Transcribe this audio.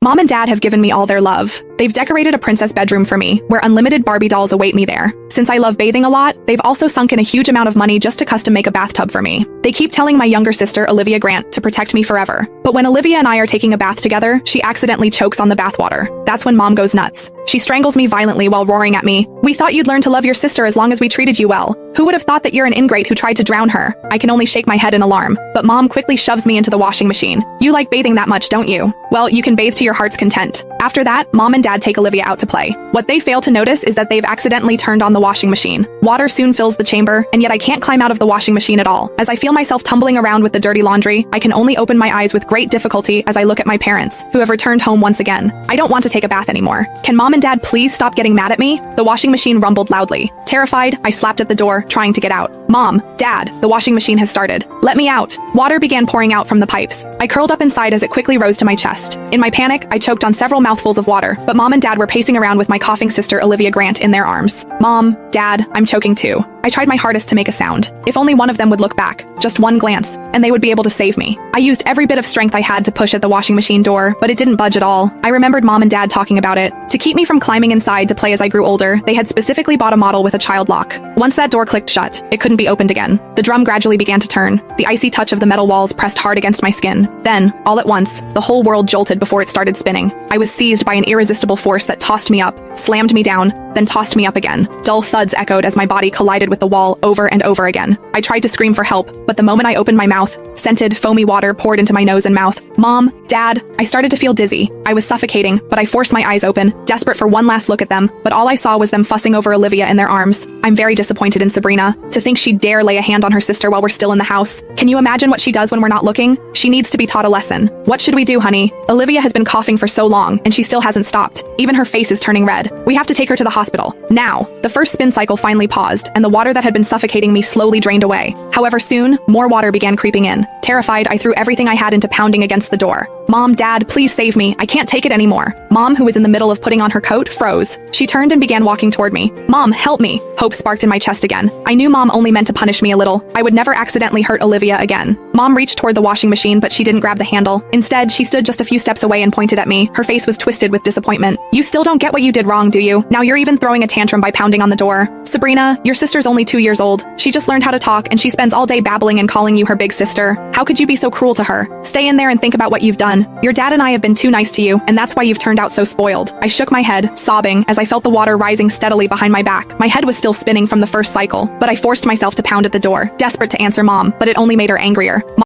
Mom and Dad have given me all their love. They've decorated a princess bedroom for me, where unlimited Barbie dolls await me there. Since I love bathing a lot, they've also sunk in a huge amount of money just to custom make a bathtub for me. They keep telling my younger sister, Olivia Grant, to protect me forever. But when Olivia and I are taking a bath together, she accidentally chokes on the bathwater. That's when Mom goes nuts. She strangles me violently while roaring at me, "We thought you'd learn to love your sister as long as we treated you well. Who would have thought that you're an ingrate who tried to drown her?" I can only shake my head in alarm, but Mom quickly shoves me into the washing machine. "You like bathing that much, don't you? Well, you can bathe to your heart's content." After that, Mom and Dad take Olivia out to play. What they fail to notice is that they've accidentally turned on the washing machine. Water soon fills the chamber, and yet I can't climb out of the washing machine at all. As I feel myself tumbling around with the dirty laundry, I can only open my eyes with great difficulty as I look at my parents, who have returned home once again. I don't want to take a bath anymore. Can Mom and Dad please stop getting mad at me? The washing machine rumbled loudly. Terrified, I slapped at the door, trying to get out. "Mom, Dad, the washing machine has started. Let me out." Water began pouring out from the pipes. I curled up inside as it quickly rose to my chest. In my panic, I choked on several mouthfuls of water, but Mom and Dad were pacing around with my coughing sister Olivia Grant in their arms. "Mom, Dad, I'm choking too." I tried my hardest to make a sound. If only one of them would look back, just one glance, and they would be able to save me. I used every bit of strength I had to push at the washing machine door, but it didn't budge at all. I remembered Mom and Dad talking about it. To keep me from climbing inside to play as I grew older, they had specifically bought a model with a child lock. Once that door clicked shut, it couldn't be opened again. The drum gradually began to turn. The icy touch of the metal walls pressed hard against my skin. Then, all at once, the whole world jolted before it started spinning. I was seized by an irresistible force that tossed me up, slammed me down, then tossed me up again. Dull thuds echoed as my body collided with the wall over and over again. I tried to scream for help, but the moment I opened my mouth, scented, foamy water poured into my nose and mouth. "Mom, Dad," I started to feel dizzy. I was suffocating, but I forced my eyes open, desperate for one last look at them, but all I saw was them fussing over Olivia in their arms. I'm very disappointed in Sabrina. To think she'd dare lay a hand on her sister while we're still in the house. Can you imagine what she does when we're not looking? She needs to be taught a lesson. What should we do, honey? Olivia has been coughing for so long, and she still hasn't stopped. Even her face is turning red. We have to take her to the hospital. Now. The first spin cycle finally paused, and the water that had been suffocating me slowly drained away. However, soon, more water began creeping in. Terrified, I threw everything I had into pounding against the door. "Mom, Dad, please save me. I can't take it anymore." Mom, who was in the middle of putting on her coat, froze. She turned and began walking toward me. "Mom, help me." Hope sparked in my chest again. I knew Mom only meant to punish me a little. I would never accidentally hurt Olivia again. Mom reached toward the washing machine, but she didn't grab the handle. Instead, she stood just a few steps away and pointed at me. Her face was twisted with disappointment. "You still don't get what you did wrong, do you? Now you're even throwing a tantrum by pounding on the door. Sabrina, your sister's only 2 years old. She just learned how to talk, and she spends all day babbling and calling you her big sister. How could you be so cruel to her? Stay in there and think about what you've done. Your dad and I have been too nice to you, and that's why you've turned out so spoiled." I shook my head, sobbing, as I felt the water rising steadily behind my back. My head was still spinning from the first cycle, but I forced myself to pound at the door, desperate to answer Mom, but it only made her angrier.